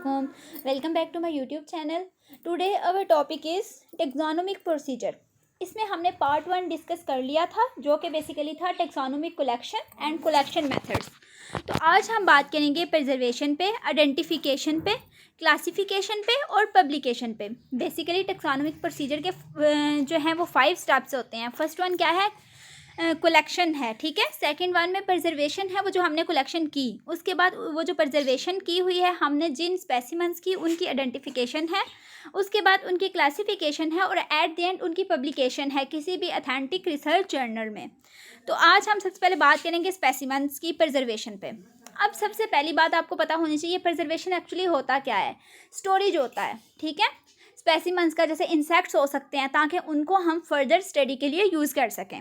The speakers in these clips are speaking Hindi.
वालेकुम, welcome back to my YouTube channel. Today our topic is taxonomic procedure. इसमें हमने पार्ट 1 डिस्कस कर लिया था जो कि बेसिकली था taxonomic collection and collection methods. तो आज हम बात करेंगे प्रिजर्वेशन पे, आइडेंटिफिकेशन पे, क्लासिफिकेशन पे और पब्लिकेशन पे। बेसिकली टेक्सोनोमिक प्रोसीजर के जो हैं वो 5 स्टेप्स होते हैं। फर्स्ट वन क्या है? कलेक्शन है, ठीक है। सेकंड वन में प्रिजर्वेशन है, वो जो हमने कलेक्शन की, उसके बाद वो जो प्रिजर्वेशन की हुई है हमने जिन स्पेसिमेंट्स की, उनकी आइडेंटिफिकेशन है, उसके बाद उनकी क्लासिफिकेशन है और एट द एंड उनकी पब्लिकेशन है किसी भी अथेंटिक रिसर्च जर्नल में। तो आज हम सबसे पहले बात करेंगे स्पेसिमेंट्स की प्रिजर्वेशन पे। अब सबसे पहली बात आपको पता होनी चाहिए प्रिजर्वेशन एक्चुअली होता क्या है। स्टोरेज होता है, ठीक है, स्पेसिमेंट्स का। जैसे इंसेक्ट्स हो सकते हैं ताकि उनको हम फर्दर स्टडी के लिए यूज़ कर सकें।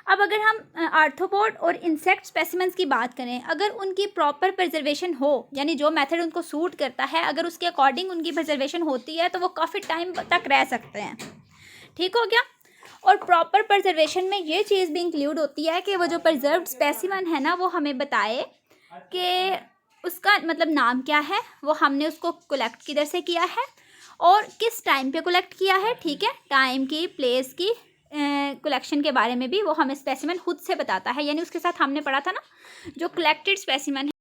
अब अगर हम आर्थ्रोपोड और इंसेक्ट स्पेसिमेंट्स की बात करें, अगर उनकी प्रॉपर प्रिजर्वेशन हो, यानी जो मेथड उनको सूट करता है, अगर उसके अकॉर्डिंग उनकी प्रिजर्वेशन होती है तो वो काफ़ी टाइम तक रह सकते हैं। ठीक हो गया। और प्रॉपर प्रिजर्वेशन में ये चीज़ भी इंक्लूड होती है कि वो जो प्रिजर्व्ड स्पेसिमेन है ना, वो हमें बताए कि उसका मतलब नाम क्या है, वो हमने उसको कलेक्ट किधर से किया है और किस टाइम पे कलेक्ट किया है। ठीक है, टाइम की, प्लेस की, कलेक्शन के बारे में भी वो हमें स्पेसिमेन खुद से बताता है। यानी उसके साथ हमने पढ़ा था ना, जो कलेक्टेड स्पेसिमेन है,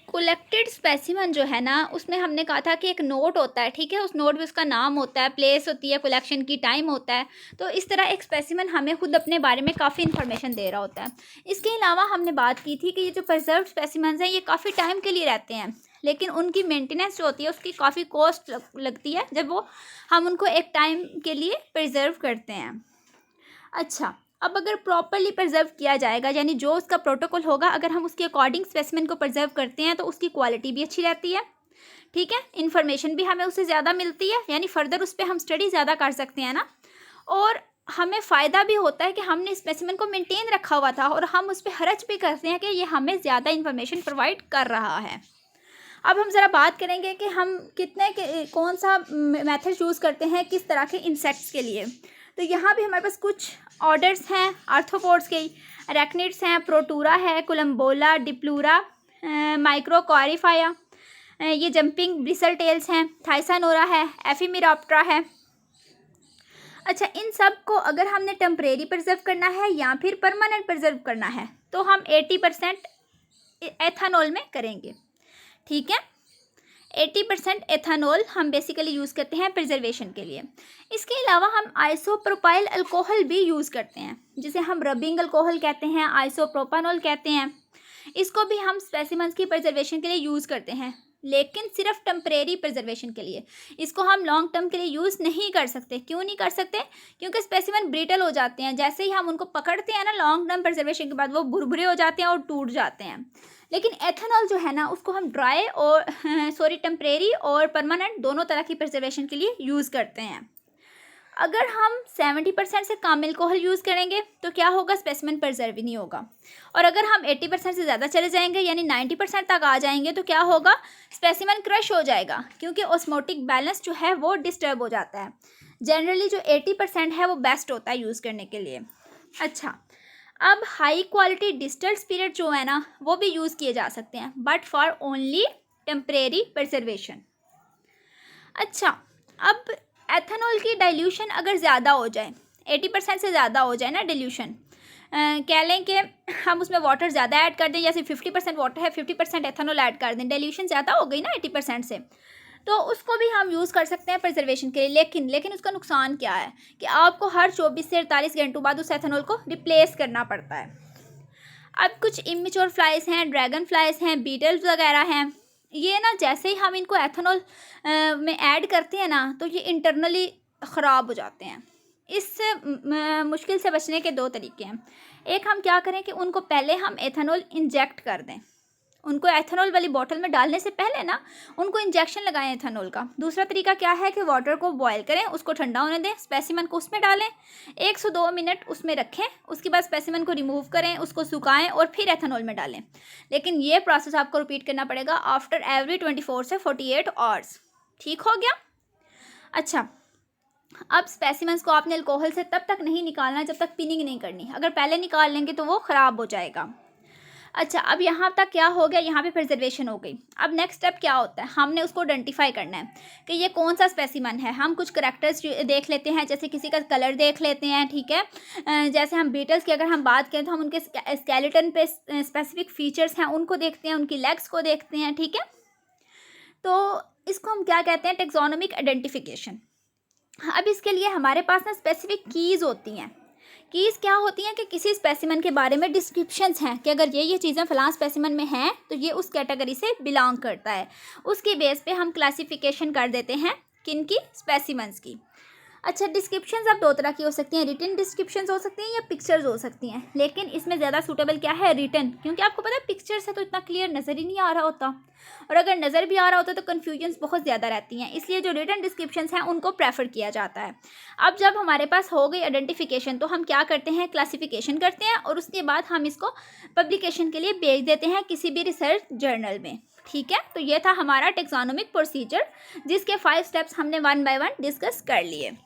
कलेक्टेड स्पेसिमेन जो है ना, उसमें हमने कहा था कि एक नोट होता है, ठीक है, उस नोट में उसका नाम होता है, प्लेस होती है, कलेक्शन की टाइम होता है। तो इस तरह एक स्पेसिमेन हमें खुद अपने बारे में काफ़ी इन्फॉर्मेशन दे रहा होता है। इसके अलावा हमने बात की थी कि ये जो प्रिजर्व स्पेसिमेंस हैं ये काफ़ी टाइम के लिए रहते हैं, लेकिन उनकी मेंटेनेंस जो होती है उसकी काफ़ी कॉस्ट लगती है जब हम उनको एक टाइम के लिए प्रिजर्व करते हैं। अच्छा, अब अगर प्रॉपरली प्रिजर्व किया जाएगा, यानी जो उसका प्रोटोकॉल होगा, अगर हम उसके अकॉर्डिंग स्पेसिमेन को प्रिजर्व करते हैं तो उसकी क्वालिटी भी अच्छी रहती है, ठीक है, इन्फॉर्मेशन भी हमें उससे ज़्यादा मिलती है, यानी फर्दर उस पर हम स्टडी ज़्यादा कर सकते हैं ना। और हमें फ़ायदा भी होता है कि हमने स्पेसिमेन को मेंटेन रखा हुआ था और हम उस पर खर्च भी करते हैं कि ये हमें ज़्यादा इन्फॉर्मेशन प्रोवाइड कर रहा है। अब हम ज़रा बात करेंगे कि हम कौन सा मेथड यूज़ करते हैं किस तरह के इंसेक्ट्स के लिए। तो यहाँ भी हमारे पास कुछ ऑर्डर्स हैं आर्थ्रोपोड्स के। अरेक्निड्स हैं, प्रोटूरा है, कोलम्बोला, डिप्लूरा, माइक्रोकॉरिफाया, ये जंपिंग ब्रिसल टेल्स हैं, थाइसानोरा है, एफिमेराप्टरा है। अच्छा, इन सब को अगर हमने टेम्परेरी प्रिजर्व करना है या फिर परमानेंट प्रिजर्व करना है तो हम 80% एथानॉल में करेंगे, ठीक है। 80% एथानॉल हम बेसिकली यूज़ करते हैं प्रिजर्वेशन के लिए। इसके अलावा हम आइसोप्रोपाइल अल्कोहल भी यूज़ करते हैं, जिसे हम रबिंग अल्कोहल कहते हैं, आइसोप्रोपानॉल कहते हैं। इसको भी हम स्पेसिमेंस की प्रिजर्वेशन के लिए यूज़ करते हैं, लेकिन सिर्फ टेम्परेरी प्रिजर्वेशन के लिए। इसको हम लॉन्ग टर्म के लिए यूज़ नहीं कर सकते। क्यों नहीं कर सकते? क्योंकि स्पेसिमेन ब्रिटल हो जाते हैं। जैसे ही हम उनको पकड़ते हैं ना, लॉन्ग टर्म प्रिजर्वेशन के बाद वो भुरभुरे हो जाते हैं और टूट जाते हैं। लेकिन एथेनॉल जो है ना, उसको हम ड्राई और टेम्परेरी और परमानेंट दोनों तरह की प्रिजर्वेशन के लिए यूज़ करते हैं। अगर हम 70% से कम अल्कोहल यूज़ करेंगे तो क्या होगा? स्पेसिमेन प्रिजर्व ही नहीं होगा। और अगर हम 80% से ज़्यादा चले जाएंगे, यानी 90% तक आ जाएंगे, तो क्या होगा? स्पेसिमेन क्रश हो जाएगा, क्योंकि ऑस्मोटिक बैलेंस जो है वो डिस्टर्ब हो जाता है। जनरली जो 80% है वो बेस्ट होता है यूज़ करने के लिए। अच्छा, अब हाई क्वालिटी डिस्टिल्ड स्पिरिट जो है ना, वो भी यूज़ किए जा सकते हैं, but for only temporary preservation. अच्छा, अब एथेनॉल की डाइल्यूशन अगर ज़्यादा हो जाए, 80% से ज़्यादा हो जाए ना डिल्यूशन, कह लें कि हम उसमें वाटर ज़्यादा ऐड कर दें, जैसे 50% वाटर है, 50% एथेनॉल ऐड कर दें, डाइल्यूशन ज़्यादा हो गई ना 80% से, तो उसको भी हम यूज़ कर सकते हैं प्रिजर्वेशन के लिए। लेकिन उसका नुकसान क्या है कि आपको हर 24 से 48 घंटों बाद उस एथेनॉल को रिप्लेस करना पड़ता है। अब कुछ इमेच्योर फ्लाइज हैं, ड्रैगन फ्लाइज हैं, बीटल्स वगैरह हैं, ये ना जैसे ही हम इनको एथेनॉल में ऐड करते हैं ना, तो ये इंटरनली ख़राब हो जाते हैं। इससे मुश्किल से बचने के 2 तरीके हैं। एक, हम क्या करें कि उनको पहले हम एथेनॉल इंजेक्ट कर दें। उनको एथेनॉल वाली बॉटल में डालने से पहले ना उनको इंजेक्शन लगाएं एथेनॉल का। दूसरा तरीका क्या है कि वाटर को बॉयल करें, उसको ठंडा होने दें, स्पेसिमेन को उसमें डालें, 1 से 2 मिनट उसमें रखें, उसके बाद स्पेसिमेन को रिमूव करें, उसको सुखाएं और फिर एथेनॉल में डालें। लेकिन ये प्रोसेस आपको रिपीट करना पड़ेगा आफ्टर एवरी 24 से 48 आवर्स। ठीक हो गया। अच्छा, अब स्पेसिमेंस को आपने अल्कोहल से तब तक नहीं निकालना जब तक पिनिंग नहीं करनी। अगर पहले निकाल लेंगे तो वो ख़राब हो जाएगा। अच्छा, अब यहाँ तक क्या हो गया, यहाँ पे प्रिजर्वेशन हो गई। अब नेक्स्ट स्टेप क्या होता है, हमने उसको आइडेंटिफाई करना है कि ये कौन सा स्पेसिमन है। हम कुछ करेक्टर्स देख लेते हैं, जैसे किसी का कलर देख लेते हैं, ठीक है। जैसे हम बीटल्स की अगर हम बात करें तो हम उनके स्केलेटन पे स्पेसिफिक फीचर्स हैं उनको देखते हैं, उनकी लेग्स को देखते हैं, ठीक है। तो इसको हम क्या कहते हैं, टेक्सोनोमिक आइडेंटिफिकेशन। अब इसके लिए हमारे पास ना स्पेसिफिक कीज़ होती हैं। कीज़ क्या होती हैं कि किसी स्पेसिमन के बारे में डिस्क्रिप्शंस हैं कि अगर ये चीज़ें फ़लाँ स्पेसिमन में हैं तो ये उस कैटेगरी से बिलोंग करता है। उसकी बेस पे हम क्लासिफिकेशन कर देते हैं किन की, स्पेसिमन्स की। अच्छा, डिस्क्रिप्शंस अब दो तरह की हो सकती हैं, रिटन डिस्क्रिप्शंस हो सकती हैं या पिक्चर्स हो सकती हैं। लेकिन इसमें ज़्यादा सूटेबल क्या है, रिटन, क्योंकि आपको पता है पिक्चर से तो इतना क्लियर नज़र ही नहीं आ रहा होता, और अगर नज़र भी आ रहा होता तो कन्फ्यूजन्स बहुत ज़्यादा रहती हैं। इसलिए जो रिटन डिस्क्रिप्शंस हैं उनको प्रेफर किया जाता है। अब जब हमारे पास हो गई आइडेंटिफिकेशन तो हम क्या करते हैं, क्लासिफिकेशन करते हैं और उसके बाद हम इसको पब्लिकेशन के लिए भेज देते हैं किसी भी रिसर्च जर्नल में, ठीक है। तो ये था हमारा टेक्सोनोमिक प्रोसीजर, जिसके 5 स्टेप्स हमने 1 बाय 1 डिस्कस कर लिए।